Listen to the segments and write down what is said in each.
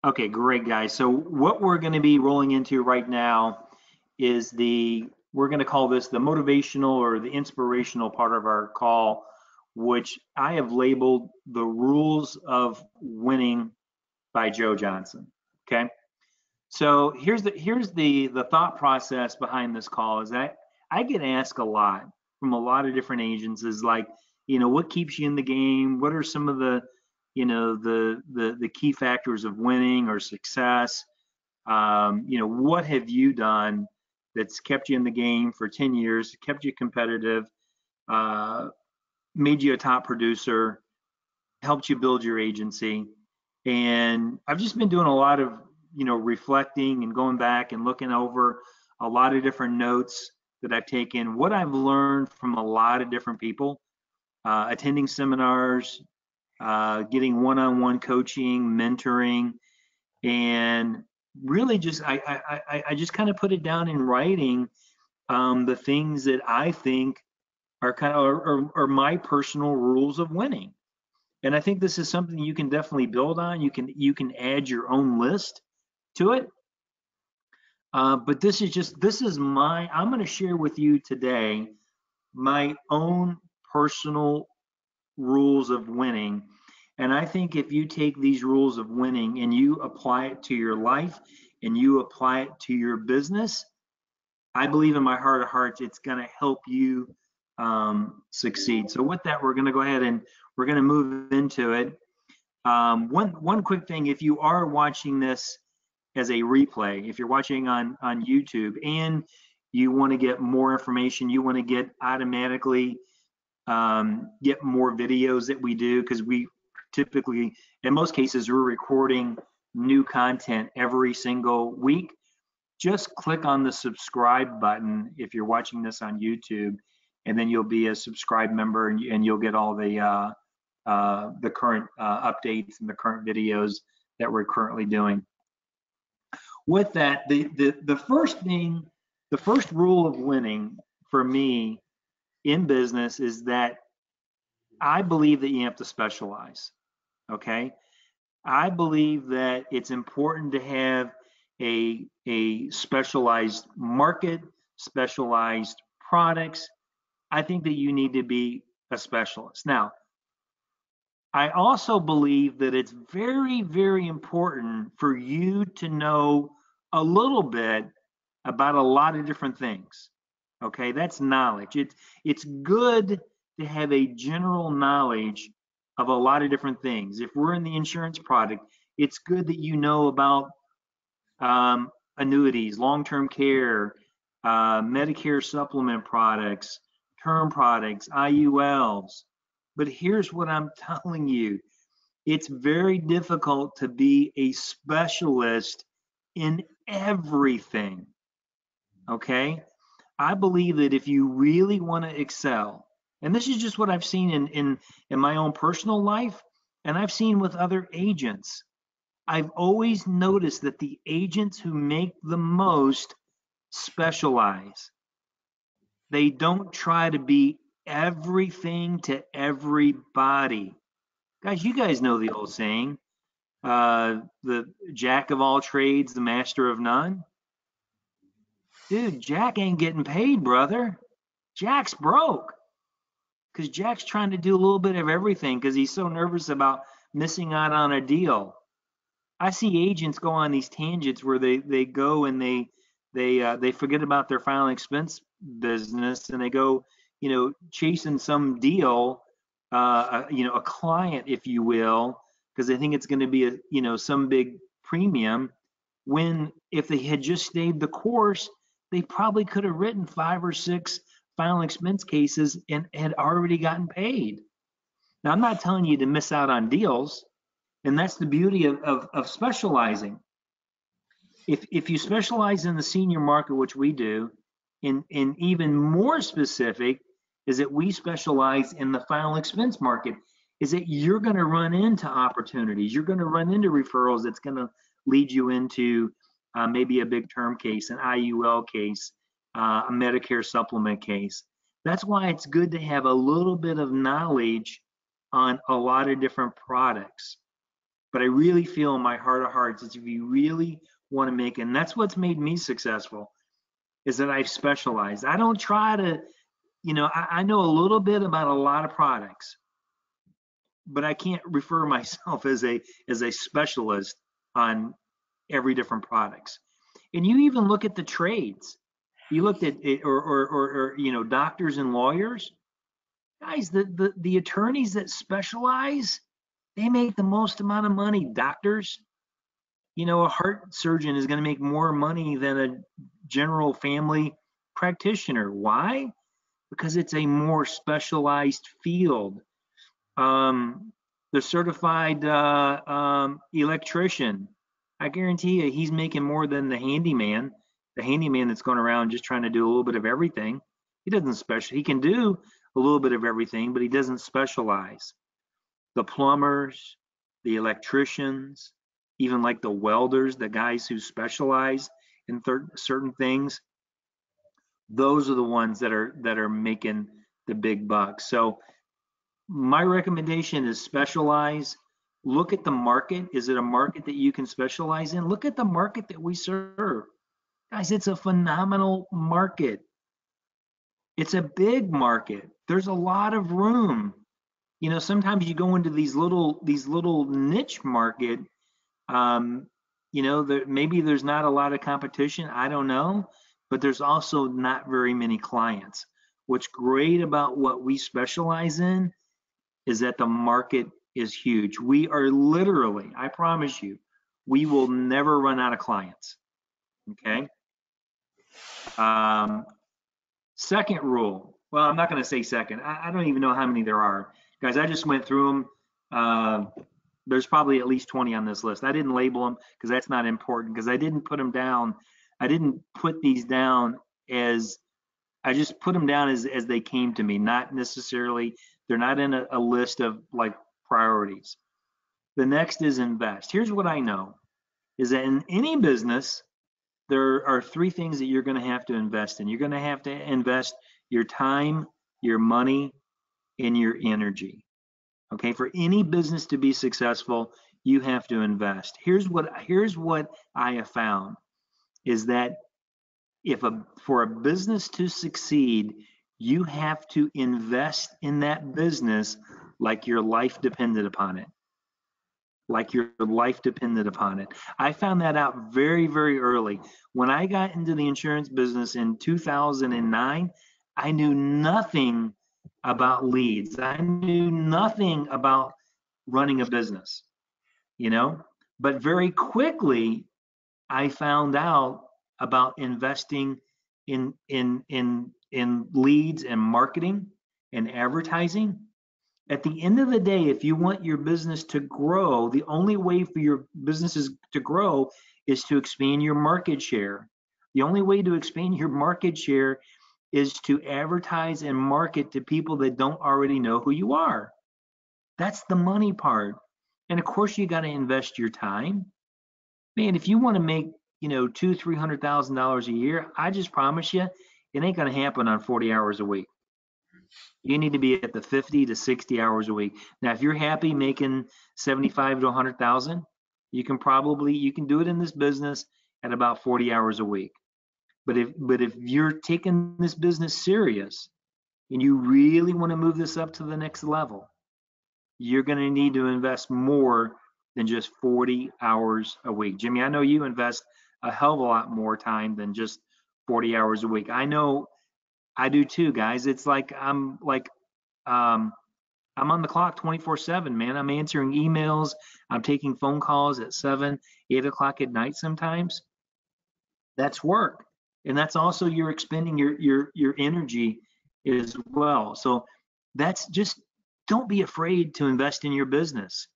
Okay, great, guys. So what we're going to be rolling into right now is we're going to call this the motivational or the inspirational part of our call, which I have labeled the rules of winning by Joe Johnson. Okay. So here's the thought process behind this call is that I get asked a lot from a lot of different agents is like, what keeps you in the game? What are some of the key factors of winning or success? What have you done that's kept you in the game for 10 years, kept you competitive, uh, made you a top producer, helped you build your agency? And I've just been doing a lot of, reflecting and going back and looking over a lot of different notes that I've taken, what I've learned from a lot of different people, attending seminars, getting one-on-one coaching, mentoring, and really just I just kind of put it down in writing, the things that I think are kind of are my personal rules of winning. And I think this is something you can definitely build on. You can add your own list to it. But this is I'm going to share with you today my own personal rules of winning. And I think if you take these rules of winning and you apply it to your life and you apply it to your business, I believe in my heart of hearts, it's going to help you succeed. So with that, we're going to go ahead and we're going to move into it. One quick thing: if you are watching this as a replay, if you're watching on YouTube and you want to get more information, you want to get automatically get more videos that we do, because we typically, in most cases, we're recording new content every single week. Just click on the subscribe button if you're watching this on YouTube, and then you'll be a subscribed member, and you'll get all the current updates and the current videos that we're currently doing. With that, the first thing, the first rule of winning for me in business is that I believe that you have to specialize. Okay. I believe that it's important to have a specialized market, specialized products. I think that you need to be a specialist. Now, I also believe that it's very, very important for you to know a little bit about a lot of different things. Okay, that's knowledge. It's good to have a general knowledge of a lot of different things. If we're in the insurance product, it's good that you know about annuities, long-term care, Medicare supplement products, term products, IULs. But here's what I'm telling you: it's very difficult to be a specialist in everything. Okay? I believe that if you really want to excel, and this is just what I've seen in my own personal life, and I've seen with other agents, I've always noticed that the agents who make the most specialize. They don't try to be everything to everybody. Guys, you guys know the old saying, the jack of all trades, the master of none. Dude, Jack ain't getting paid, brother. Jack's broke because Jack's trying to do a little bit of everything because he's so nervous about missing out on a deal. I see agents go on these tangents where they go and they forget about their final expense business, and they go, chasing some deal, a client, if you will, because they think it's going to be some big premium. When if they had just stayed the course, they probably could have written 5 or 6 final expense cases and had already gotten paid. Now, I'm not telling you to miss out on deals, and that's the beauty of specializing. If you specialize in the senior market, which we do, in even more specific, is that we specialize in the final expense market, is that you're going to run into opportunities. You're going to run into referrals that's going to lead you into maybe a big term case, an IUL case, a Medicare supplement case. That's why it's good to have a little bit of knowledge on a lot of different products. But I really feel in my heart of hearts is if you really want to make it, and that's what's made me successful, is that I've specialized. I don't try to, I know a little bit about a lot of products, but I can't refer myself as a specialist on every different products. And you even look at the trades. You looked at it, or doctors and lawyers. Guys, the attorneys that specialize, they make the most amount of money. Doctors, a heart surgeon is going to make more money than a general family practitioner. Why? Because it's a more specialized field. The certified electrician, I guarantee you, he's making more than the handyman. The handyman that's going around just trying to do a little bit of everything. He doesn't special. He can do a little bit of everything, but he doesn't specialize. The plumbers, the electricians, even like the welders, the guys who specialize in certain things, those are the ones that are making the big bucks. So my recommendation is specialize. Look at the market. Is it a market that you can specialize in? Look at the market that we serve. Guys, it's a phenomenal market. It's a big market. There's a lot of room. Sometimes you go into these little niche market, maybe there's not a lot of competition, I don't know, but there's also not very many clients. What's great about what we specialize in is that the market is huge. We are literally, I promise you, we will never run out of clients. Okay. Second rule. Well, I'm not going to say second. I don't even know how many there are. Guys, I just went through them. There's probably at least 20 on this list. I didn't label them because that's not important, because I didn't put them down. I didn't put these down I just put them down as they came to me, not necessarily, they're not in a list of like priorities. The next is invest. Here's what I know, is that in any business, there are three things that you're going to have to invest in. You're going to have to invest your time, your money, and your energy. Okay, for any business to be successful, you have to invest. Here's what I have found, is that for a business to succeed, you have to invest in that business like your life depended upon it. Like your life depended upon it. I found that out very, very early. When I got into the insurance business in 2009, I knew nothing about leads. I knew nothing about running a business, but very quickly I found out about investing in leads and marketing and advertising. At the end of the day, if you want your business to grow, the only way for your businesses to grow is to expand your market share. The only way to expand your market share is to advertise and market to people that don't already know who you are. That's the money part. And of course, you got to invest your time. Man, if you want to make, $200,000-$300,000 a year, I just promise you, it ain't going to happen on 40 hours a week. You need to be at the 50 to 60 hours a week. Now, if you're happy making 75 to 100,000, you can do it in this business at about 40 hours a week. But if you're taking this business serious and you really want to move this up to the next level, you're going to need to invest more than just 40 hours a week. Jimmy, I know you invest a hell of a lot more time than just 40 hours a week. I know I do too, guys. It's like I'm on the clock 24/7, man. I'm answering emails. I'm taking phone calls at 7, 8 o'clock at night sometimes. That's work. And that's also you're expending your energy as well. So that's just, don't be afraid to invest in your business.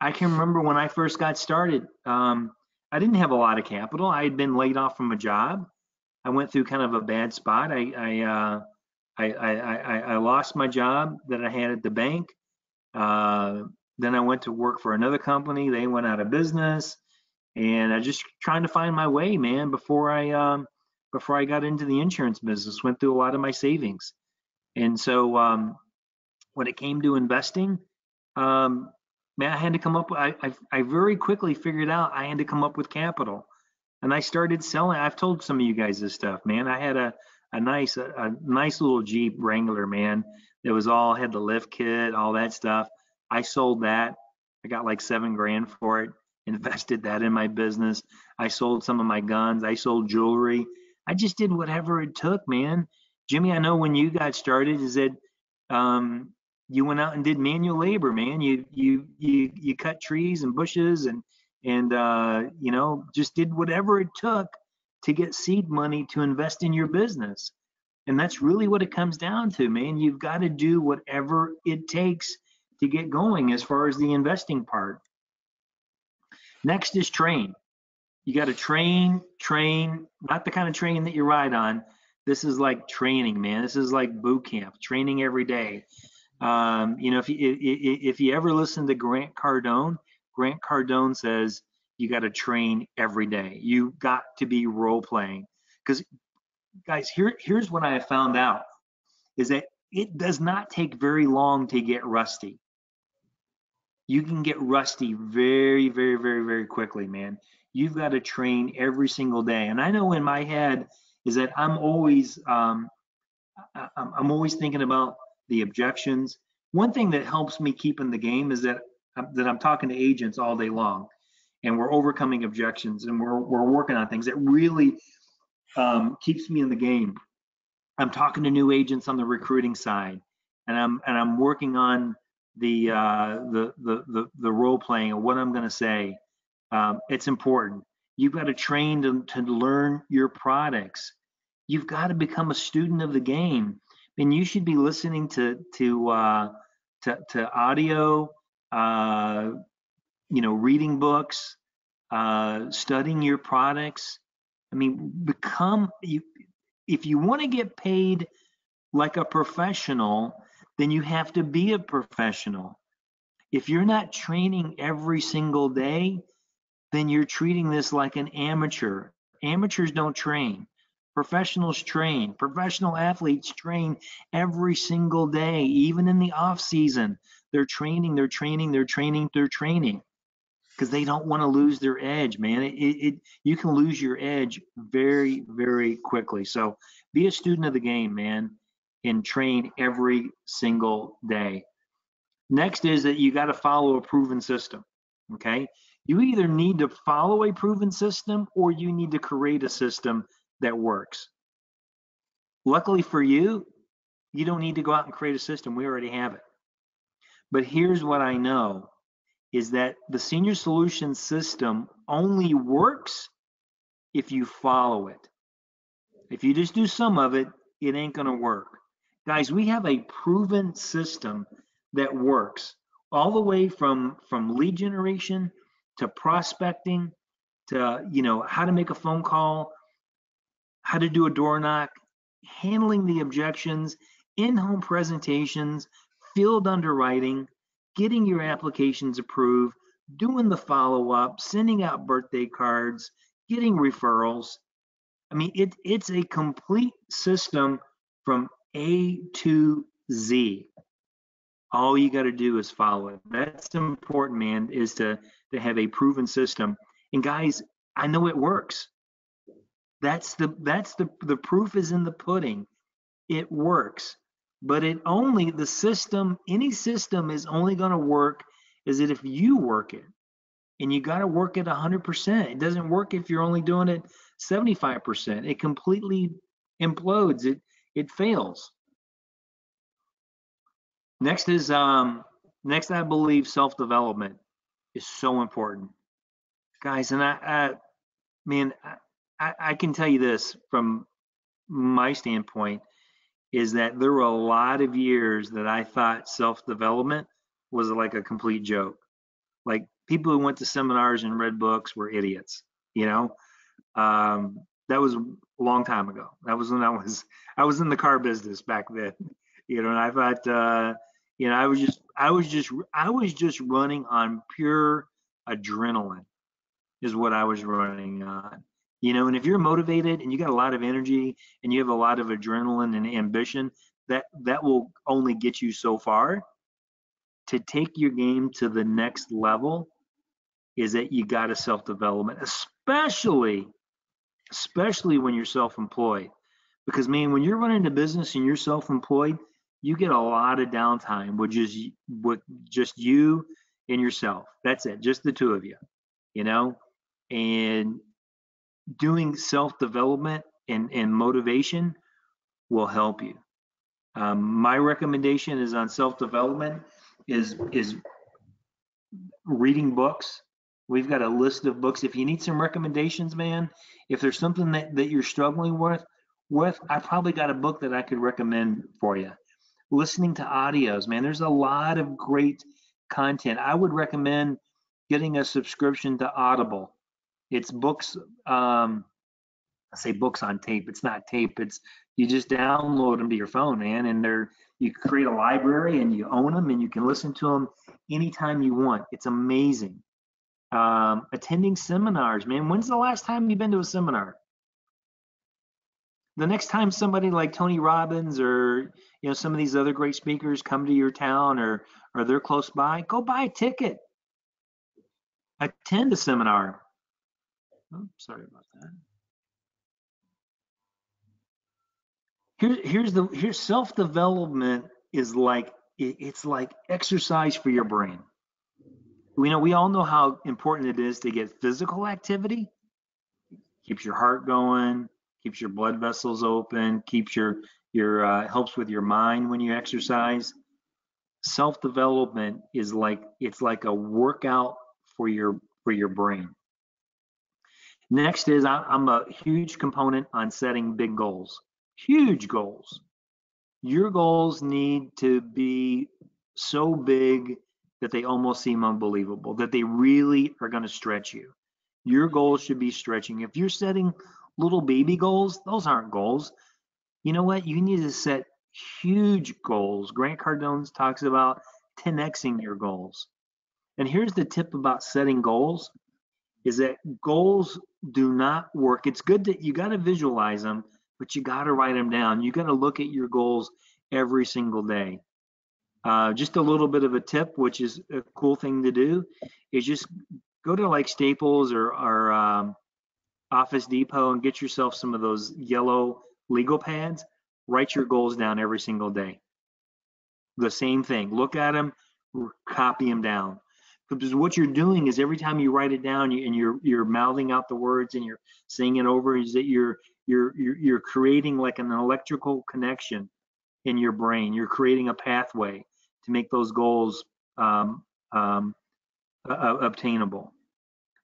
I can remember when I first got started, I didn't have a lot of capital. I had been laid off from a job. I went through kind of a bad spot. I lost my job that I had at the bank. Then I went to work for another company. They went out of business, and I just trying to find my way, man. Before I got into the insurance business, went through a lot of my savings, and so when it came to investing, man, I had to come up. I very quickly figured out I had to come up with capital, and I started selling. I've told some of you guys this stuff, man. I had a nice little Jeep Wrangler, man. That was all had the lift kit, all that stuff. I sold that. I got like 7 grand for it. Invested that in my business. I sold some of my guns. I sold jewelry. I just did whatever it took, man. Jimmy, I know when you got started, is that um, you went out and did manual labor, man. You cut trees and bushes and you know, just did whatever it took to get seed money to invest in your business. And that's really what it comes down to, man. You've got to do whatever it takes to get going as far as the investing part. Next is train. You got to train, not the kind of training that you ride on. This is like training, man. This is like boot camp, training every day. You know, if you ever listen to Grant Cardone says you got to train every day. You got to be role playing. Because guys, here's what I have found out is that it does not take very long to get rusty. You can get rusty very, very, very, very quickly, man. You've got to train every single day. And I know in my head is that I'm always thinking about the objections. One thing that helps me keep in the game is that I'm talking to agents all day long, and we're overcoming objections, and we're working on things that really keeps me in the game. I'm talking to new agents on the recruiting side, and I'm working on the role playing and what I'm going to say. It's important. You've got to train to learn your products. You've got to become a student of the game, and you should be listening to audio, uh, you know, reading books, studying your products. I mean, become you. If you want to get paid like a professional, then you have to be a professional. If you're not training every single day, then you're treating this like an amateur. Amateurs don't train. Professionals train. Professional athletes train every single day, even in the off season. They're training, they're training, they're training, they're training because they don't want to lose their edge, man. You can lose your edge very, very quickly. So be a student of the game, man, and train every single day. Next is that you got to follow a proven system. Okay. You either need to follow a proven system or you need to create a system that works. Luckily for you, you don't need to go out and create a system. We already have it. But here's what I know is that the senior solution system only works if you follow it. If you just do some of it, it ain't going to work. Guys, we have a proven system that works all the way from lead generation to prospecting to, you know, how to make a phone call, how to do a door knock, handling the objections, in-home presentations, field underwriting, getting your applications approved, doing the follow-up, sending out birthday cards, getting referrals. I mean, it's a complete system from A to Z. All you got to do is follow it. That's important, man, is to have a proven system. And guys, I know it works. The proof is in the pudding. It works. But the system, any system is only going to work is that if you work it. And you got to work it 100%. It doesn't work if you're only doing it 75%. It completely implodes. It fails. Next is next I believe self-development is so important, guys. And man, I can tell you this from my standpoint is that there were a lot of years that I thought self-development was like a complete joke. Like people who went to seminars and read books were idiots, you know. That was a long time ago. That was when I was in the car business back then, you know. And I thought, you know, I was just running on pure adrenaline, is what I was running on, you know. And if you're motivated and you got a lot of energy and you have a lot of adrenaline and ambition, that will only get you so far. to take your game to the next level is that you got to self-development, especially when you're self-employed. Because man, when you're running a business and you're self-employed, you get a lot of downtime with just you and yourself. That's it, just the two of you, you know? And doing self-development and motivation will help you. My recommendation is on self-development is reading books. We've got a list of books. If you need some recommendations, man, if there's something that you're struggling with, I probably got a book that I could recommend for you. Listening to audios, man, there's a lot of great content. I would recommend getting a subscription to Audible. It's books, I say books on tape. It's not tape. It's you just download them to your phone, man, and you create a library and you own them and you can listen to them anytime you want. It's amazing. Attending seminars, man. When's the last time you've been to a seminar? The next time somebody like Tony Robbins or some of these other great speakers come to your town or they're close by, go buy a ticket. Attend a seminar. Oh, sorry about that. Here's self-development is like it's like exercise for your brain. We all know how important it is to get physical activity. Keeps your heart going, keeps your blood vessels open, keeps your helps with your mind when you exercise. Self-development is like it's like a workout for your brain. Next is I'm a huge component on setting big goals. Huge goals. Your goals need to be so big that they almost seem unbelievable, that they really are going to stretch you. Your goals should be stretching. If you're setting little baby goals, those aren't goals. You know what? You need to set huge goals. Grant Cardone talks about 10xing your goals. And here's the tip about setting goals is that goals do not work. It's good that you got to visualize them, but you got to write them down. You got to look at your goals every single day. Just a little bit of a tip, which is a cool thing to do, is just go to like Staples or Office Depot and get yourself some of those yellow legal pads. Write your goals down every single day. The same thing. Look at them, copy them down. Because what you're doing is every time you write it down and you're mouthing out the words and you're saying it over, is that you're creating like an electrical connection in your brain. You're creating a pathway to make those goals obtainable.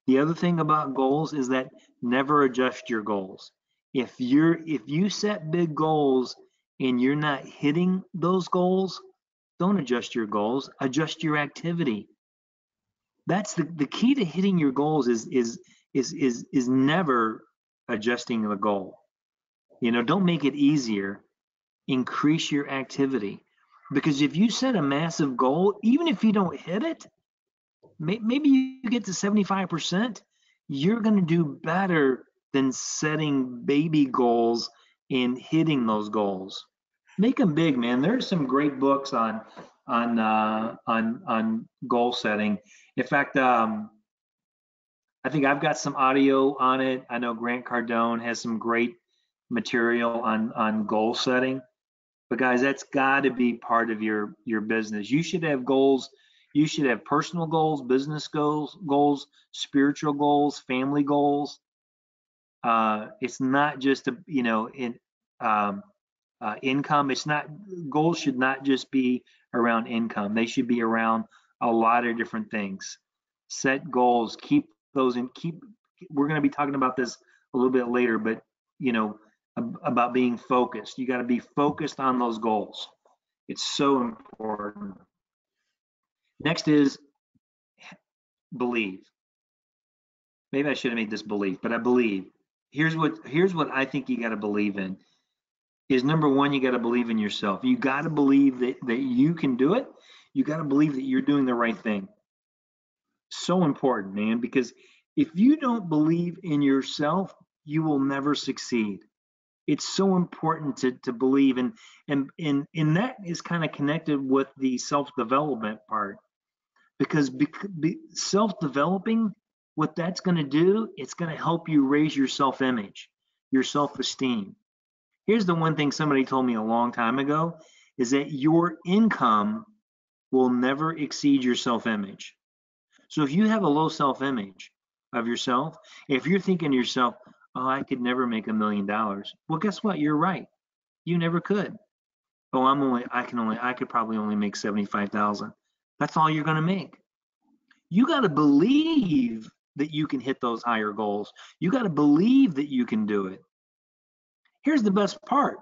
The other thing about goals is that never adjust your goals. If you set big goals and you're not hitting those goals, don't adjust your goals. Adjust your activity. That's the key to hitting your goals is never adjusting the goal. Don't make it easier. Increase your activity. Because if you set a massive goal, even if you don't hit it, maybe you get to 75%, you're going to do better than setting baby goals and hitting those goals. Make them big, man. There's some great books on goal setting. In fact, I think I've got some audio on it. I know Grant Cardone has some great material on goal setting. But guys, that's got to be part of your business. You should have goals. You should have personal goals, business goals, spiritual goals, family goals. It's not just income. It's not goals should not just be around income. They should be around a lot of different things. Set goals. Keep those in. We're going to be talking about this a little bit later, but about being focused. You got to be focused on those goals. It's so important. Next is believe. Maybe I should have made this belief, but I believe. Here's what I think you got to believe in. Is number one, you got to believe in yourself. You got to believe that you can do it. You got to believe that you're doing the right thing. So important, man, because if you don't believe in yourself, you will never succeed. It's so important to believe, and that is kind of connected with the self-development part, because self-developing, what that's going to do, it's going to help you raise your self-image, your self-esteem. Here's the one thing somebody told me a long time ago, is that your income will never exceed your self-image. So if you have a low self-image of yourself, if you're thinking to yourself, oh, I could never make $1 million. Well, guess what? You're right. You never could. Oh, I could probably only make 75,000. That's all you're going to make. You got to believe that you can hit those higher goals. You got to believe that you can do it. Here's the best part.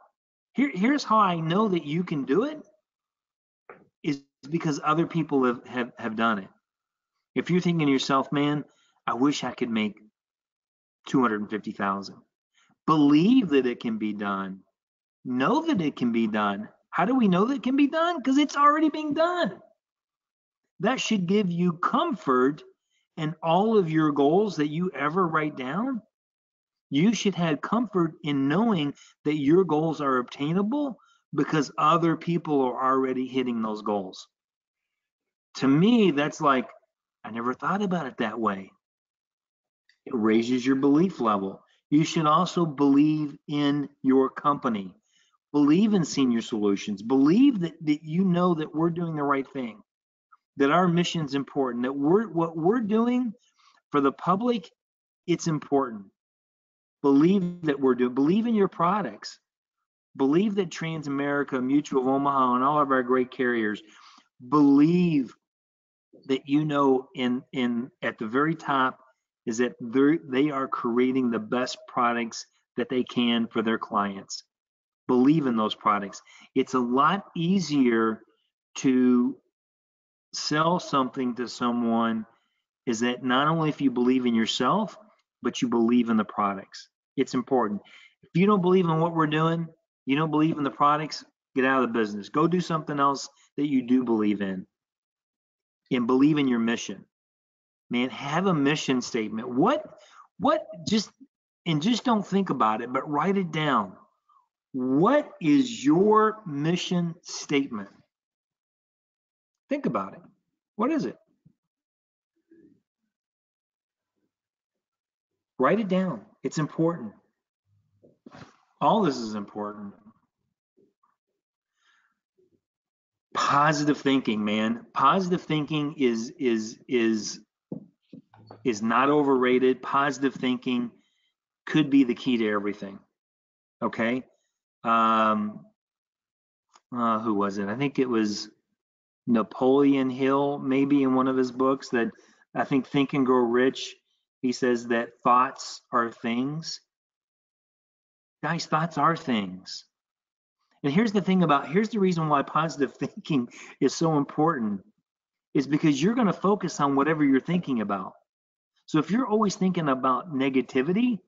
Here's how I know that you can do it, is because other people have done it. If you're thinking to yourself, man, I wish I could make 250,000. Believe that it can be done. Know that it can be done. How do we know that it can be done? Because it's already being done. That should give you comfort in all of your goals that you ever write down. You should have comfort in knowing that your goals are obtainable because other people are already hitting those goals. To me, that's like, I never thought about it that way. It raises your belief level. You should also believe in your company. Believe in Senior Solutions. Believe that you know that we're doing the right thing, that our mission's important, that what we're doing for the public, it's important. Believe that we're doing, believe in your products. Believe that Transamerica, Mutual of Omaha, and all of our great carriers, believe that you know in at the very top is that they are creating the best products that they can for their clients. Believe in those products. It's a lot easier to sell something to someone, is that not only if you believe in yourself, but you believe in the products. It's important. If you don't believe in what we're doing, you don't believe in the products, get out of the business. Go do something else that you do believe in, and believe in your mission. Man, have a mission statement. Just don't think about it, but write it down. What is your mission statement? Think about it. What is it? Write it down. It's important. All this is important. Positive thinking, man. Positive thinking is not overrated. Positive thinking could be the key to everything. Okay. Who was it? I think it was Napoleon Hill, maybe, in one of his books, that I think Think and Grow Rich. He says that thoughts are things. Guys, thoughts are things. And here's the reason why positive thinking is so important, is because you're going to focus on whatever you're thinking about. So if you're always thinking about negativity,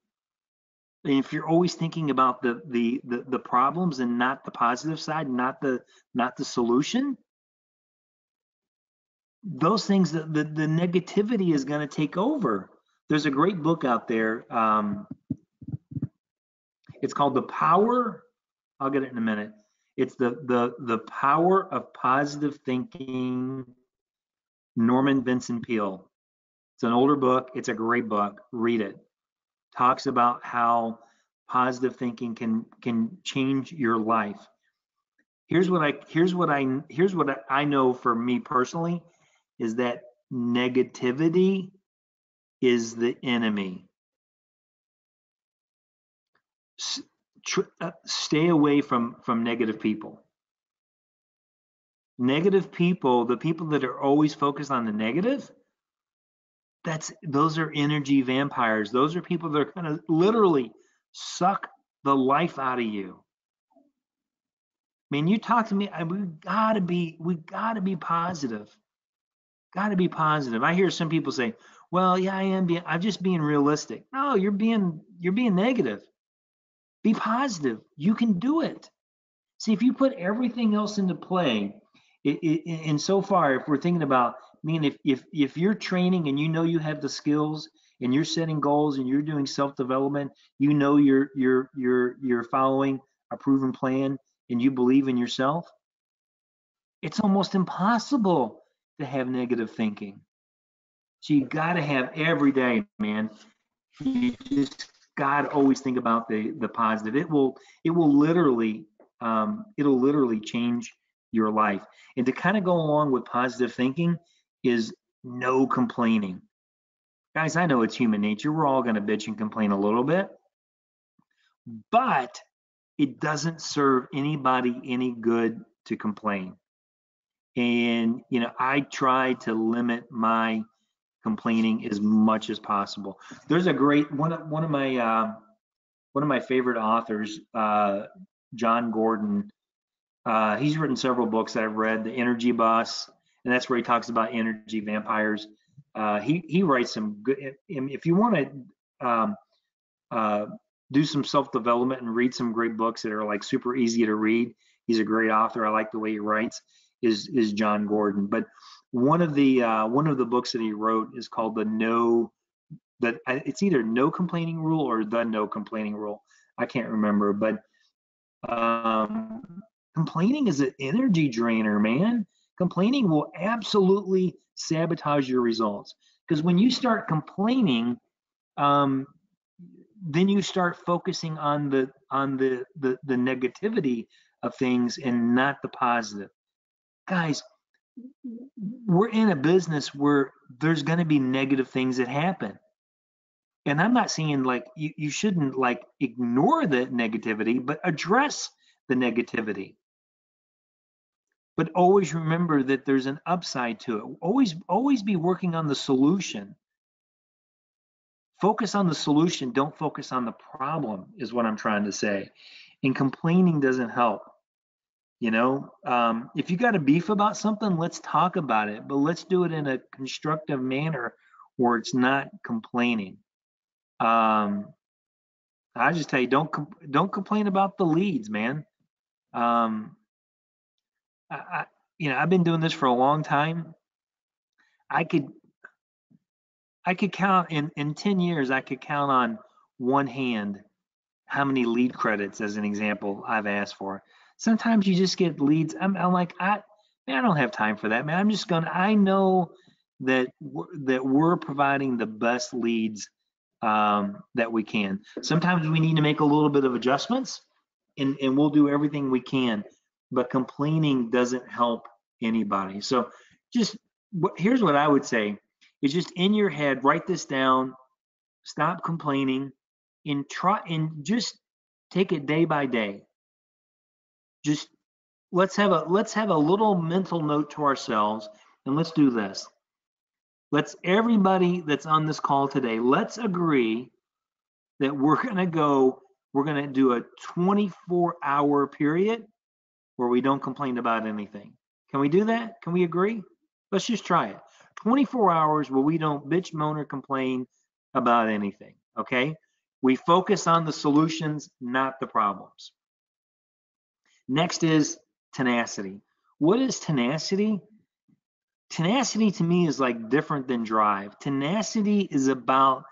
and if you're always thinking about the problems and not the positive side, not the solution, those things, the negativity is going to take over. There's a great book out there. It's called The Power. I'll get it in a minute. It's the Power of Positive Thinking, Norman Vincent Peale. It's an older book. It's a great book. Read it. Talks about how positive thinking can change your life. Here's what I know for me personally, is that negativity is the enemy. Stay away from negative people. Negative people, the people that are always focused on the negative, those are energy vampires. Those are people that are going to literally suck the life out of you. I mean, you talk to me, we gotta be positive. Gotta be positive. I hear some people say, well, yeah, I'm just being realistic. No, you're being negative. Be positive. You can do it. See, if you put everything else into play, and so far, if we're thinking about, I mean, if you're training and you know you have the skills and you're setting goals and you're doing self-development, you know you're following a proven plan and you believe in yourself, it's almost impossible to have negative thinking. So you got to have every day, man. You just got to always think about the positive. It will literally change your life. And to kind of go along with positive thinking is no complaining. Guys, I know it's human nature. We're all going to bitch and complain a little bit, but it doesn't serve anybody any good to complain. And I try to limit my complaining as much as possible. There's a great one of my favorite authors, John Gordon. He's written several books that I've read, The Energy Boss, and that's where he talks about energy vampires. He writes some good. If you want to do some self-development and read some great books that are like super easy to read, he's a great author. I like the way he writes. Is John Gordon. But one of the books that he wrote is called it's either No Complaining Rule or The No Complaining Rule. I can't remember, but complaining is an energy drainer, man. Complaining will absolutely sabotage your results, because when you start complaining, then you start focusing on the negativity of things and not the positive. Guys, we're in a business where there's going to be negative things that happen. And I'm not saying like you shouldn't like ignore the negativity, but address the negativity. But always remember that there's an upside to it. Always be working on the solution. Focus on the solution, don't focus on the problem, is what I'm trying to say. And complaining doesn't help. If you got a beef about something, let's talk about it, but let's do it in a constructive manner where it's not complaining. I just tell you, don't complain about the leads, man. I've been doing this for a long time. I could count in 10 years, I could count on one hand how many lead credits, as an example, I've asked for. Sometimes you just get leads. I'm like, I don't have time for that, man. I know that we're providing the best leads that we can. Sometimes we need to make a little bit of adjustments, and we'll do everything we can. But complaining doesn't help anybody. So here's what I would say is, just in your head, write this down, stop complaining, and just take it day by day. Just let's have a little mental note to ourselves, and let's do this. Everybody that's on this call today, let's agree that we're going to do a 24-hour period where we don't complain about anything. Can we do that? Can we agree? Let's just try it. 24 hours where we don't bitch, moan, or complain about anything, okay? We focus on the solutions, not the problems. Next is tenacity. What is tenacity? Tenacity to me is like different than drive. Tenacity is about,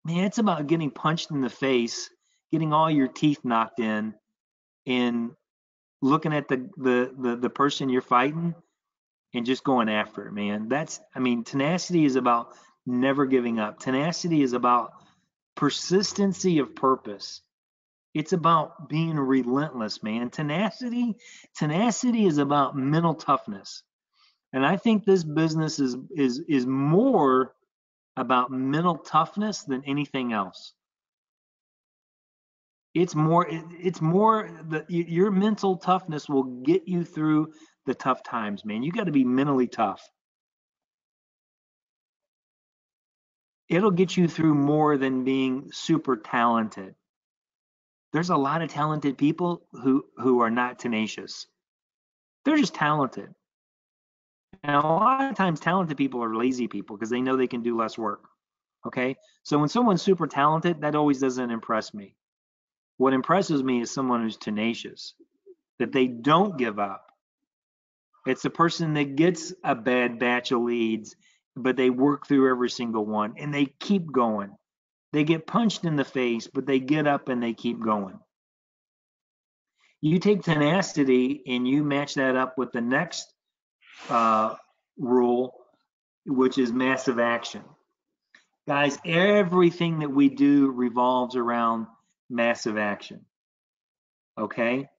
man, it's about getting punched in the face, getting all your teeth knocked in, and looking at the person you're fighting and just going after it, man. Tenacity is about never giving up. Tenacity is about persistency of purpose. It's about being relentless, man. Tenacity is about mental toughness. And I think this business is more about mental toughness than anything else. It's more your mental toughness will get you through the tough times, man. You got to be mentally tough. It'll get you through more than being super talented. There's a lot of talented people who are not tenacious. They're just talented. And a lot of times talented people are lazy people because they know they can do less work. Okay? So when someone's super talented, that always doesn't impress me. What impresses me is someone who's tenacious, that they don't give up. It's a person that gets a bad batch of leads but they work through every single one and they keep going. They get punched in the face, but they get up and they keep going. You take tenacity and you match that up with the next rule, which is massive action. Guys, everything that we do revolves around massive action. Okay?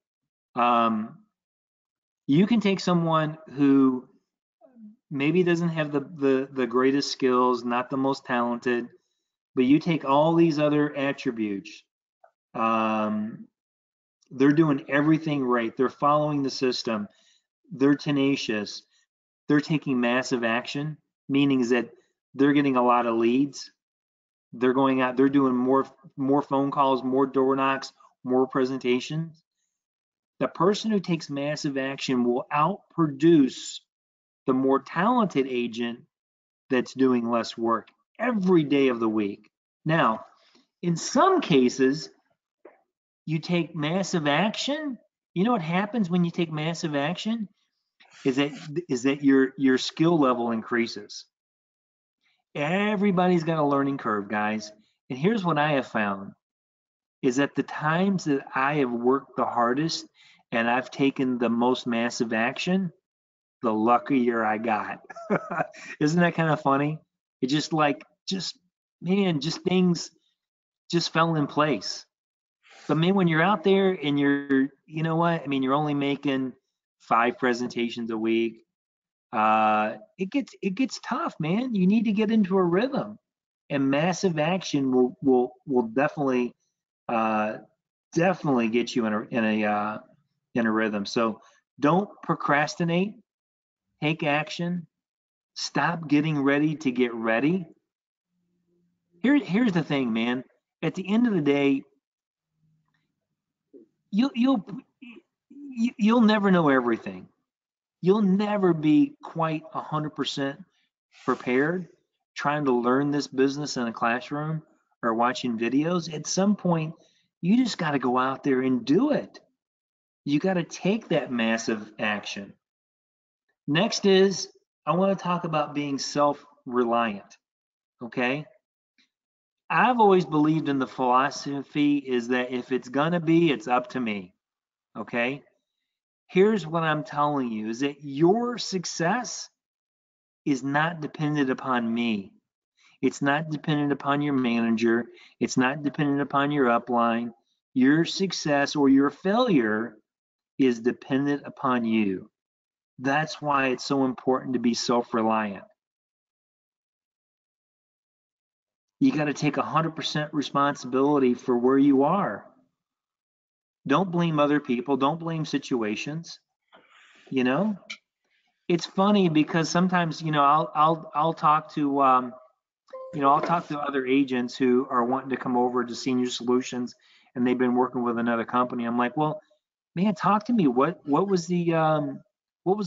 You can take someone who maybe doesn't have the greatest skills, not the most talented, but you take all these other attributes. They're doing everything right. They're following the system. They're tenacious. They're taking massive action, meaning that they're getting a lot of leads. They're going out, they're doing more phone calls, more door knocks, more presentations. The person who takes massive action will outproduce the more talented agent that's doing less work every day of the week. Now, in some cases, you take massive action. You know what happens when you take massive action is that your skill level increases. Everybody's got a learning curve, guys. And here's what I have found is that the times that I have worked the hardest and I've taken the most massive action, the luckier I got. Isn't that kind of funny? It just man, just things just fell in place. But man, when you're out there and you know what? I mean, you're only making 5 presentations a week. It gets tough, man. You need to get into a rhythm, and massive action will definitely definitely get you in a rhythm. So don't procrastinate. Take action. Stop getting ready to get ready. Here's the thing, man. At the end of the day, you'll you'll never know everything. You'll never be quite 100% prepared trying to learn this business in a classroom or watching videos. At some point, you just got to go out there and do it. You got to take that massive action. Next is, I want to talk about being self-reliant. Okay? I've always believed in the philosophy is that if it's gonna be, it's up to me. Okay? Here's what I'm telling you is that your success is not dependent upon me. It's not dependent upon your manager. It's not dependent upon your upline. Your success or your failure is dependent upon you. That's why it's so important to be self-reliant. You got to take 100% responsibility for where you are. Don't blame other people. Don't blame situations. You know, it's funny because sometimes, I'll talk to, I'll talk to other agents who are wanting to come over to Senior Solutions, and they've been working with another company. I'm like, well, man, talk to me. What was the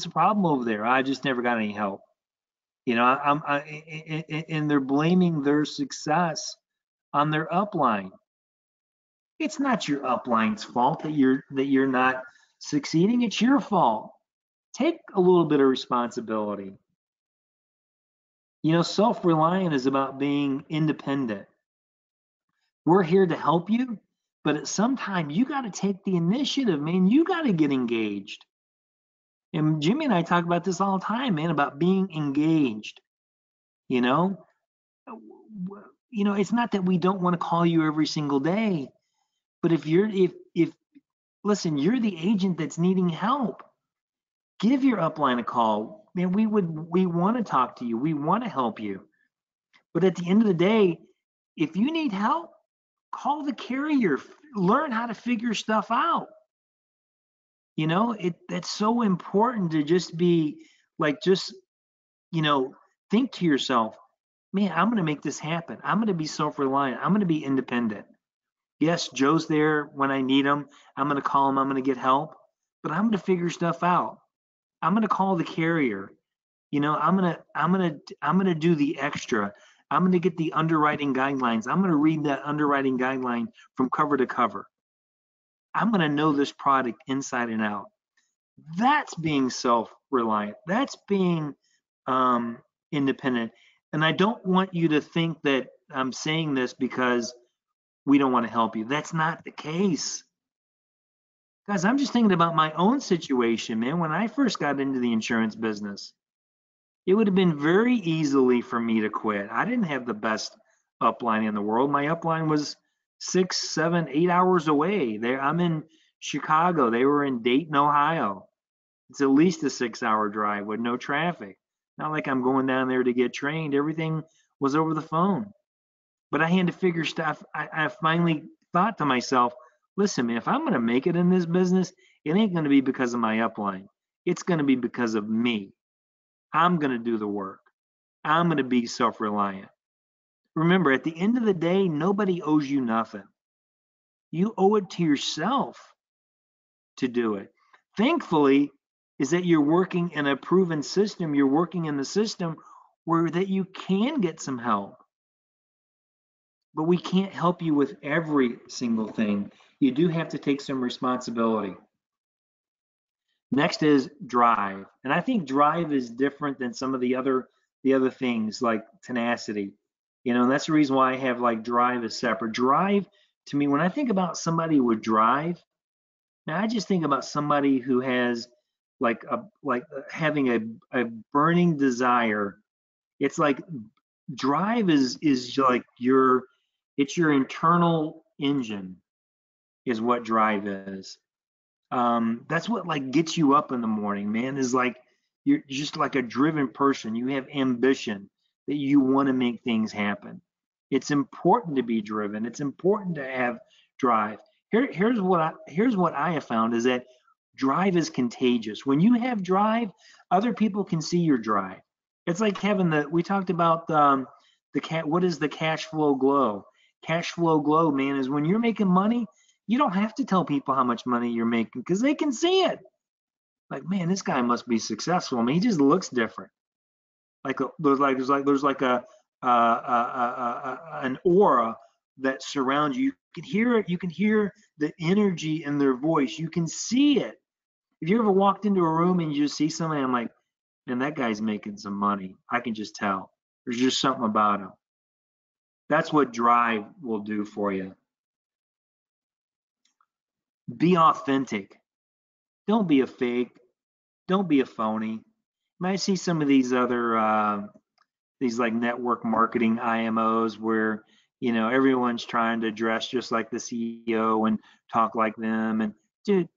problem over there? I just never got any help. And they're blaming their success on their upline. It's not your upline's fault that you're not succeeding. It's your fault. Take a little bit of responsibility. Self-reliant is about being independent. We're here to help you, but at some time you got to take the initiative, man. You got to get engaged. And Jimmy and I talk about this all the time, man, about being engaged. You know, it's not that we don't want to call you every single day, but if listen, you're the agent that's needing help. Give your upline a call. Man, we want to talk to you. We want to help you. But at the end of the day, if you need help, call the carrier. Learn how to figure stuff out. That's so important to just be like, think to yourself, man, I'm going to make this happen. I'm going to be self-reliant. I'm going to be independent. Yes, Joe's there when I need him. I'm going to call him. I'm going to get help, but I'm going to figure stuff out. I'm going to call the carrier. I'm going to do the extra. I'm going to get the underwriting guidelines. I'm going to read that underwriting guideline from cover to cover. I'm going to know this product inside and out. That's being self-reliant. That's being independent. And I don't want you to think that I'm saying this because we don't want to help you. That's not the case. Guys, I'm just thinking about my own situation, man. When I first got into the insurance business, it would have been very easily for me to quit. I didn't have the best upline in the world. My upline was 6, 7, 8 hours away. There, I'm in Chicago. They were in Dayton, Ohio. It's at least a 6 hour drive with no traffic. Not like I'm going down there to get trained. Everything was over the phone. But I had to figure stuff. I finally thought to myself, listen, man, if I'm going to make it in this business, it ain't going to be because of my upline. It's going to be because of me. I'm going to do the work. I'm going to be self-reliant. Remember, at the end of the day, nobody owes you nothing. You owe it to yourself to do it. Thankfully, is that you're working in a proven system. You're working in the system where that you can get some help. But we can't help you with every single thing. You do have to take some responsibility. Next is drive. And I think drive is different than some of the other things like tenacity. And that's the reason why I have like drive is separate. Drive to me, when I think about somebody with drive, now I just think about somebody who has like having a burning desire. It's like drive is like it's your internal engine is what drive is. That's what like gets you up in the morning, man, is like you're just like a driven person. You have ambition that you want to make things happen. It's important to be driven. It's important to have drive. Here's what I have found is that drive is contagious. When you have drive, other people can see your drive. It's like having we talked about what is the cash flow glow? Cash flow glow, man, is when you're making money, you don't have to tell people how much money you're making because they can see it. Like, man, this guy must be successful. I mean, he just looks different. There's like an aura that surrounds you. You can hear it. You can hear the energy in their voice. You can see it. If you ever walked into a room and you just see somebody, I'm like, man, that guy's making some money. I can just tell. There's just something about him. That's what drive will do for you. Be authentic. Don't be a fake. Don't be a phony. I see some of these other these like network marketing IMOs where everyone's trying to dress just like the CEO and talk like them. And dude,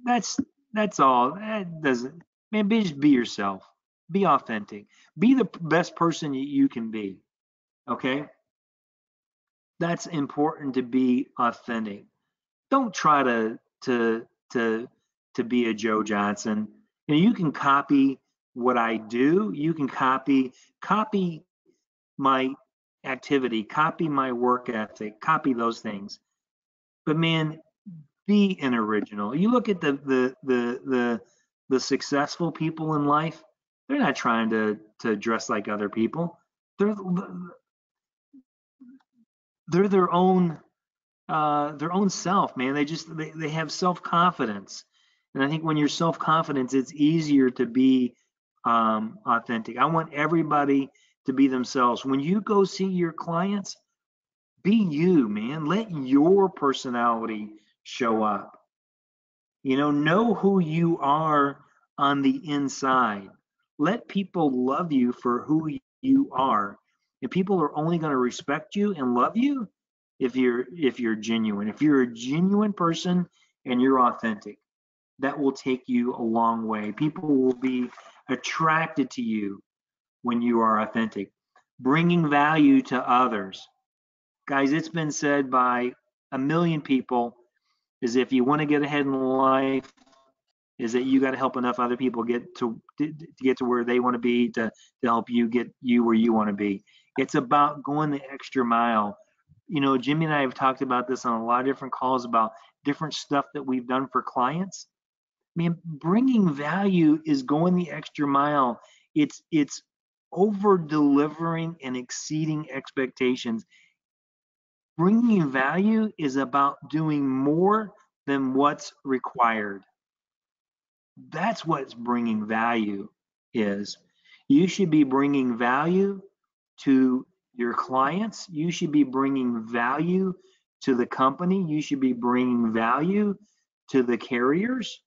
that's all. That doesn't. Man, just be yourself. Be authentic. Be the best person you can be. Okay, that's important to be authentic. Don't try to be a Joe Johnson. You can copy what I do. You can copy my activity, copy my work ethic, copy those things. But man, be an original. You look at the successful people in life, they're not trying to dress like other people. They're they're their own self, man. They have self-confidence. And I think when you're self-confident, it's easier to be authentic. I want everybody to be themselves. When you go see your clients, be you, man. Let your personality show up. Know who you are on the inside. Let people love you for who you are. And people are only going to respect you and love you if you're genuine. If you're a genuine person and you're authentic, that will take you a long way. People will be attracted to you when you are authentic. Bringing value to others. Guys, it's been said by a million people is if you want to get ahead in life, is that you got to help enough other people get to get to where they want to be to help you get you where you want to be. It's about going the extra mile. Jimmy and I have talked about this on a lot of different calls about different stuff that we've done for clients. I mean, bringing value is going the extra mile. It's over delivering and exceeding expectations. Bringing value is about doing more than what's required. That's what bringing value is. You should be bringing value to your clients. You should be bringing value to the company. You should be bringing value to the carriers.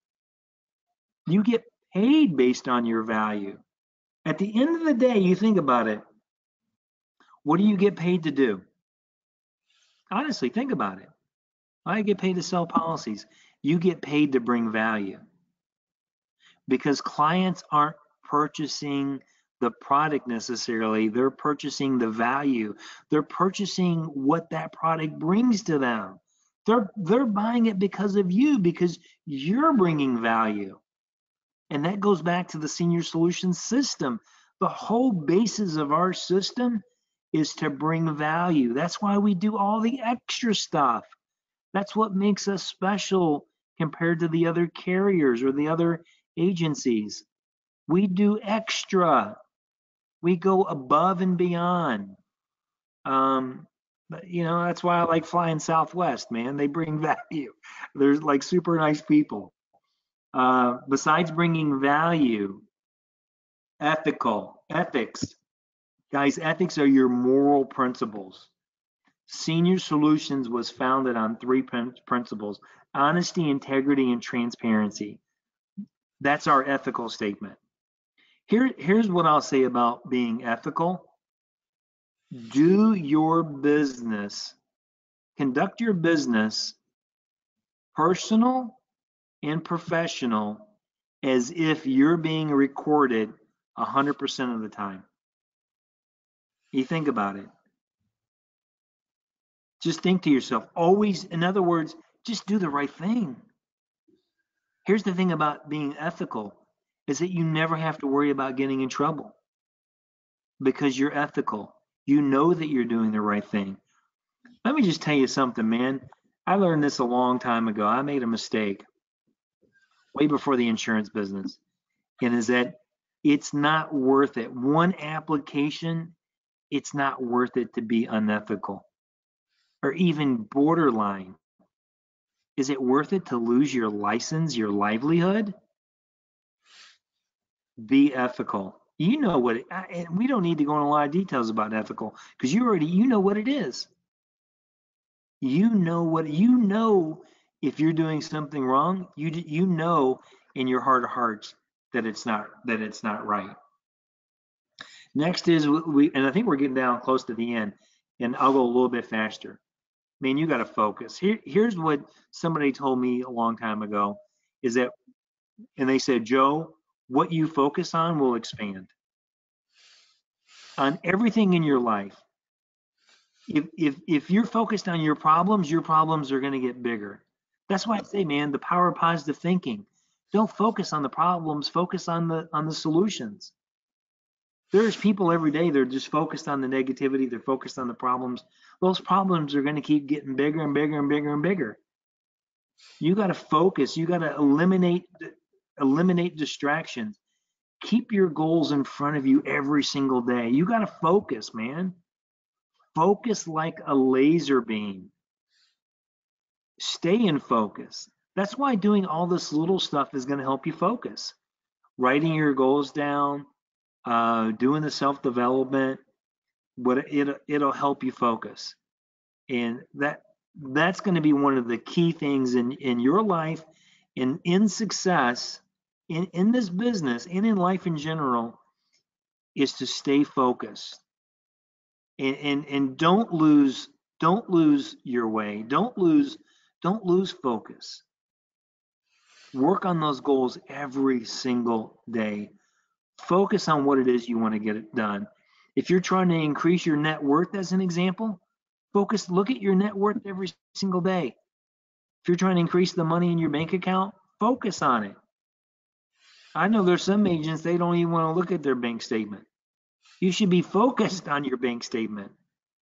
You get paid based on your value. At the end of the day, you think about it. What do you get paid to do? Honestly, think about it. I get paid to sell policies. You get paid to bring value because clients aren't purchasing the product necessarily. They're purchasing the value. They're purchasing what that product brings to them. They're buying it because of you, because you're bringing value. And that goes back to the senior solutions system. The whole basis of our system is to bring value. That's why we do all the extra stuff. That's what makes us special compared to the other carriers or the other agencies. We do extra. We go above and beyond. But, that's why I like flying Southwest, man. They bring value. They're like super nice people. Besides bringing value, ethics. Guys, ethics are your moral principles. Senior Solutions was founded on three principles: honesty, integrity, and transparency. That's our ethical statement. Here's what I'll say about being ethical. Do your business, conduct your business, personal and professional, as if you're being recorded 100% of the time. You think about it. Just think to yourself, always, in other words, just do the right thing. Here's the thing about being ethical is that you never have to worry about getting in trouble because you're ethical. You know that you're doing the right thing. Let me just tell you something, man. I learned this a long time ago. I made a mistake way before the insurance business, and is that it's not worth it. One application, it's not worth it to be unethical or even borderline. Is it worth it to lose your license, your livelihood? Be ethical. You know what it, and we don't need to go into a lot of details about ethical because you know what it is. You know if you're doing something wrong, you know in your heart of hearts that it's not right. Next is and I think we're getting down close to the end, and I'll go a little bit faster. Man, you got to focus. Here's what somebody told me a long time ago is that, and they said, Joe, what you focus on will expand. On everything in your life. If you're focused on your problems are going to get bigger. That's why I say, man, the power of positive thinking. Don't focus on the problems, focus on the solutions. There's people every day, they're just focused on the negativity, they're focused on the problems. Those problems are going to keep getting bigger and bigger and bigger and bigger. You got to focus, you got to eliminate distractions. Keep your goals in front of you every single day. You got to focus, man. Focus like a laser beam. Stay in focus. That's why doing all this little stuff is going to help you focus. Writing your goals down, doing the self-development, it'll help you focus. And that's going to be one of the key things in your life and in success in this business and in life in general, is to stay focused. And don't lose your way. Don't lose focus. Work on those goals every single day. Focus on what it is you want to get it done. If you're trying to increase your net worth, as an example, look at your net worth every single day. If you're trying to increase the money in your bank account, focus on it. I know there's some agents, they don't even want to look at their bank statement. You should be focused on your bank statement.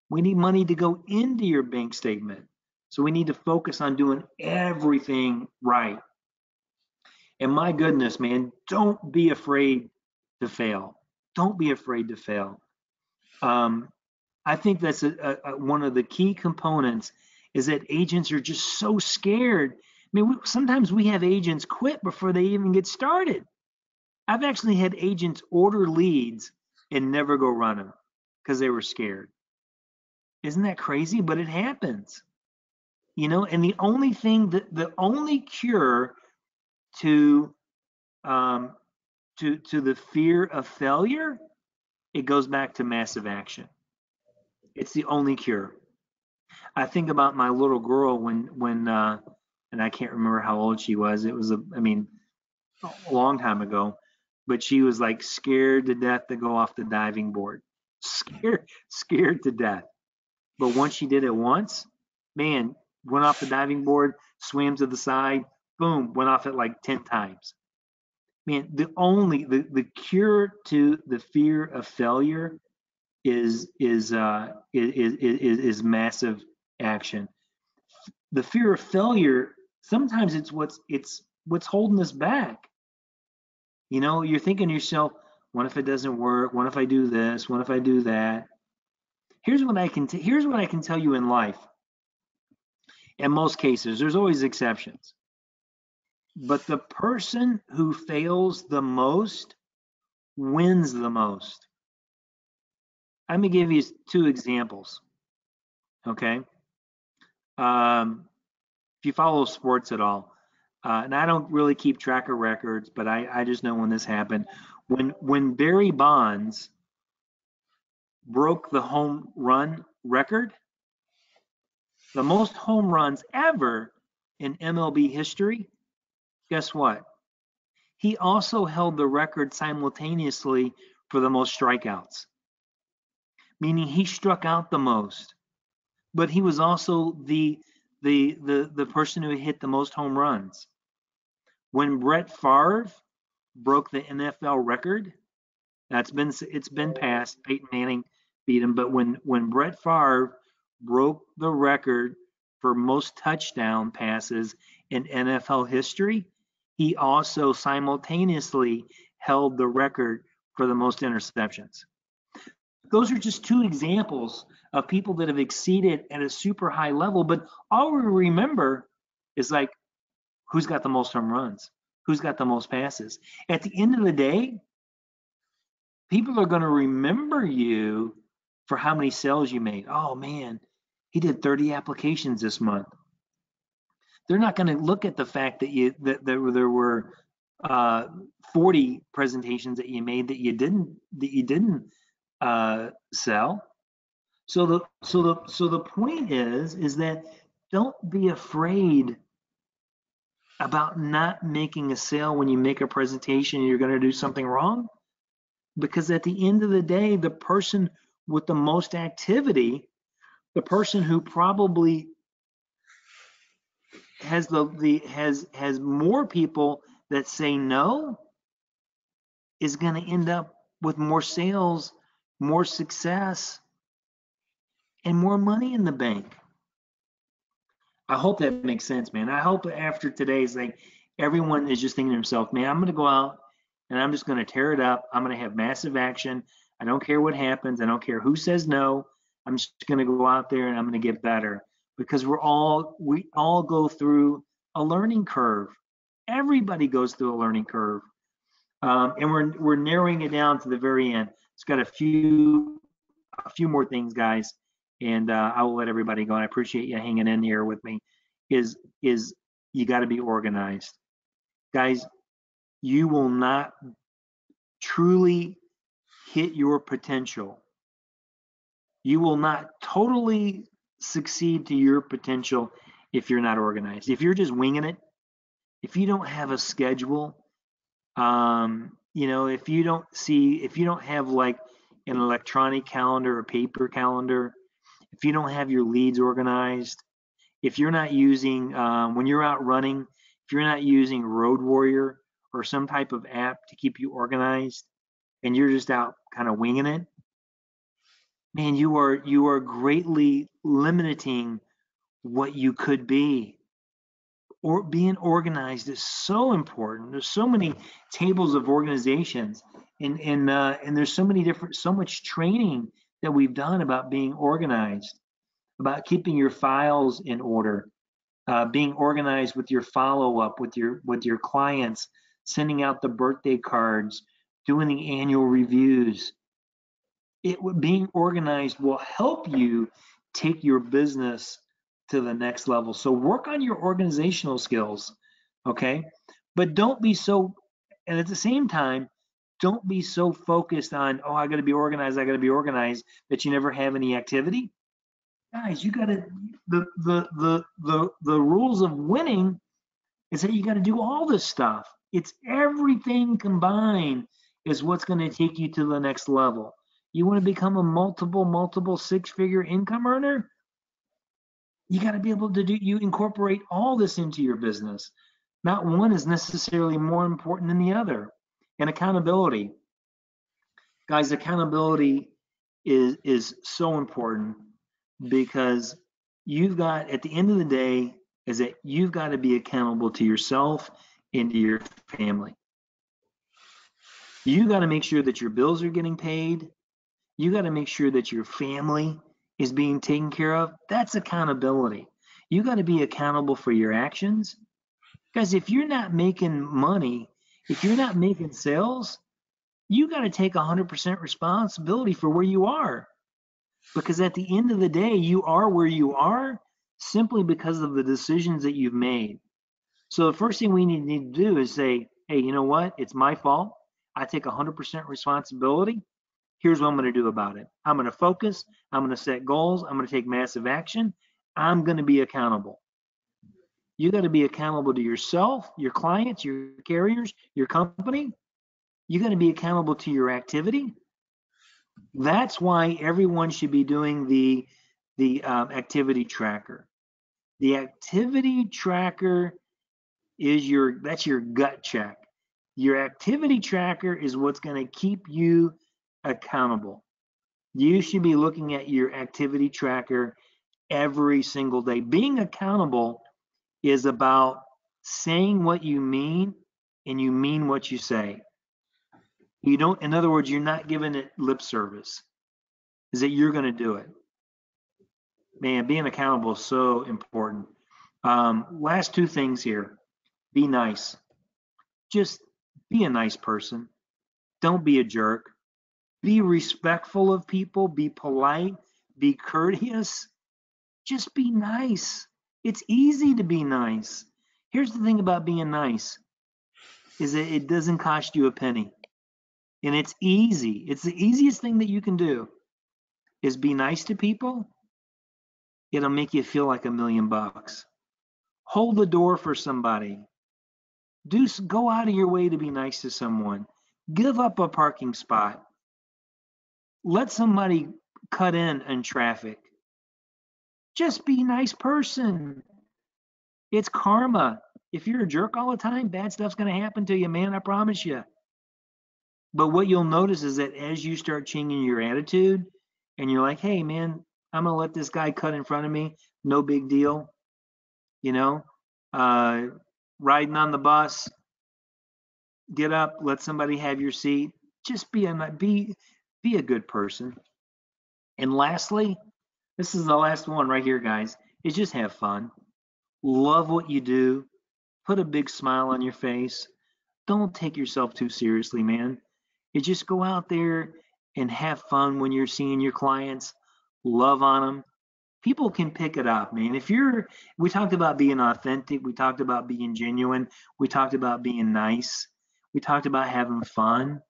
We need money to go into your bank statement. So we need to focus on doing everything right. And my goodness, man, don't be afraid to fail. Don't be afraid to fail. I think that's one of the key components is that agents are just so scared. I mean, sometimes we have agents quit before they even get started. I've actually had agents order leads and never go run them because they were scared. Isn't that crazy? But it happens, and the only thing that the only cure to um, to the fear of failure, it goes back to massive action. It's the only cure. I think about my little girl when and I can't remember how old she was. It was a long time ago, but she was like scared to death to go off the diving board. Scared to death. But once she did it once, man, went off the diving board, swam to the side, boom, went off it like 10 times. Man, the cure to the fear of failure is massive action. The fear of failure, sometimes it's what's holding us back. You're thinking to yourself, what if it doesn't work? What if I do this? What if I do that? Here's what I can tell you in life. In most cases, there's always exceptions. But the person who fails the most wins the most. I'm going to give you 2 examples. Okay. If you follow sports at all, and I don't really keep track of records, but I just know when this happened. When Barry Bonds broke the home run record, the most home runs ever in MLB history, guess what? He also held the record simultaneously for the most strikeouts, meaning he struck out the most. But he was also the person who hit the most home runs. When Brett Favre broke the NFL record, it's been passed. Peyton Manning beat him, but when Brett Favre broke the record for most touchdown passes in NFL history, he also simultaneously held the record for the most interceptions. Those are just 2 examples of people that have exceeded at a super high level, but all we remember is like, who's got the most home runs? Who's got the most passes? At the end of the day, people are going to remember you for how many sales you made. Oh man, he did 30 applications this month. They're not going to look at the fact that there were 40 presentations that you made that you didn't sell. So the point is that don't be afraid about not making a sale when you make a presentation and you're going to do something wrong, because at the end of the day, the person with the most activity, the person who probably has has more people that say no, is going to end up with more sales, more success, and more money in the bank. I hope that makes sense, man. I hope after today's like everyone is just thinking to themselves, man, I'm going to go out and I'm just going to tear it up. I'm going to have massive action. I don't care what happens. I don't care who says no. I'm just going to go out there and I'm going to get better, because we all go through a learning curve. Everybody goes through a learning curve, and we're narrowing it down to the very end. It's got a few more things, guys, and I will let everybody go. And I appreciate you hanging in here with me. Is you got to be organized, guys. You will not truly hit your potential. You will not totally succeed to your potential if you're not organized. If you're just winging it, if you don't have a schedule, if you don't have like an electronic calendar or paper calendar, if you don't have your leads organized, if you're not using, when you're out running, if you're not using Road Warrior or some type of app to keep you organized, and you're just out kind of winging it, man, you are greatly limiting what you could be. Or being organized is so important. There's so many tables of organizations, and there's so much training that we've done about being organized, about keeping your files in order, being organized with your follow up with your clients, sending out the birthday cards, doing the annual reviews. Being organized will help you take your business to the next level. So work on your organizational skills, okay? But don't be so, and at the same time, don't be so focused on, oh, I got to be organized, that you never have any activity. Guys, you got to the rules of winning is that you got to do all this stuff. It's everything combined is what's going to take you to the next level. You want to become a multiple six-figure income earner? You got to be able to you incorporate all this into your business. Not one is necessarily more important than the other. And accountability. Guys, accountability is so important because you've got, at the end of the day, is that you've got to be accountable to yourself and to your family. You got to make sure that your bills are getting paid. You got to make sure that your family is being taken care of. That's accountability. You got to be accountable for your actions. Guys, if you're not making money, if you're not making sales, you got to take 100% responsibility for where you are. Because at the end of the day, you are where you are simply because of the decisions that you've made. So the first thing we need to do is say, hey, you know what? It's my fault. I take 100% responsibility. Here's what I'm going to do about it. I'm going to focus. I'm going to set goals. I'm going to take massive action. I'm going to be accountable. You got to be accountable to yourself, your clients, your carriers, your company. You got to be accountable to your activity. That's why everyone should be doing the activity tracker. The activity tracker is that's your gut check. Your activity tracker is what's going to keep you accountable. You should be looking at your activity tracker every single day. Being accountable is about saying what you mean and you mean what you say. You don't, in other words, you're not giving it lip service. Is that you're going to do it. Man, being accountable is so important. Last two things here. Be nice. Just be a nice person. Don't be a jerk. Be respectful of people. Be polite. Be courteous. Just be nice. It's easy to be nice. Here's the thing about being nice is that it doesn't cost you a penny. And it's easy. It's the easiest thing that you can do is be nice to people. It'll make you feel like $1 million. Hold the door for somebody. Go out of your way to be nice to someone. Give up a parking spot. Let somebody cut in traffic. Just be a nice person. It's karma. If you're a jerk all the time, bad stuff's going to happen to you, man. I promise you. But what you'll notice is that as you start changing your attitude and you're like, hey, man, I'm going to let this guy cut in front of me. No big deal. You know, riding on the bus, get up, let somebody have your seat. Just be a good person. And lastly, this is the last one right here, guys, is just have fun. Love what you do. Put a big smile on your face. Don't take yourself too seriously, man. You just go out there and have fun when you're seeing your clients. Love on them. People can pick it up, man. We talked about being authentic. We talked about being genuine. We talked about being nice. We talked about having fun.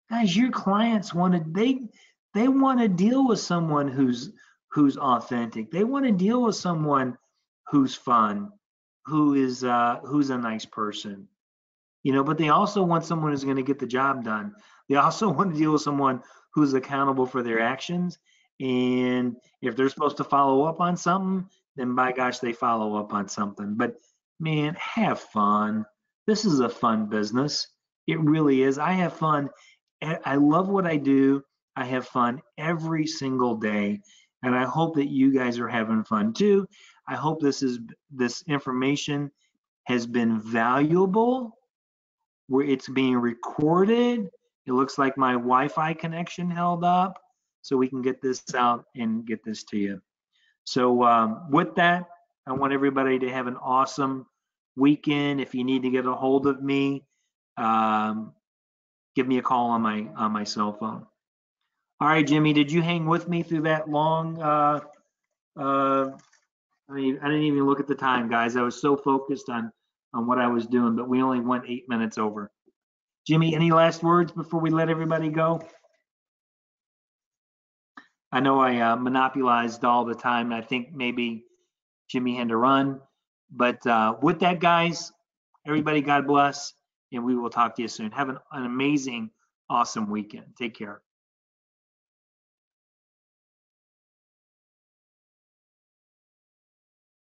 Guys, your clients they want to deal with someone who's authentic. They want to deal with someone who's fun, who's a nice person. You know, but they also want someone who's going to get the job done. They also want to deal with someone who's accountable for their actions. And if they're supposed to follow up on something, then by gosh, they follow up on something. But man, have fun. This is a fun business. It really is. I have fun. I love what I do. I have fun every single day. And I hope that you guys are having fun too. I hope this information has been valuable, where it's being recorded. It looks like my Wi-Fi connection held up, so we can get this out and get this to you. So with that, I want everybody to have an awesome weekend. If you need to get a hold of me, give me a call on my cell phone. All right, Jimmy, did you hang with me through that long? I mean, I didn't even look at the time, guys. I was so focused on what I was doing, but we only went 8 minutes over. Jimmy, any last words before we let everybody go? I know I monopolized all the time. I think maybe Jimmy had to run. But with that, guys, everybody, God bless, and we will talk to you soon. Have an amazing, awesome weekend. Take care.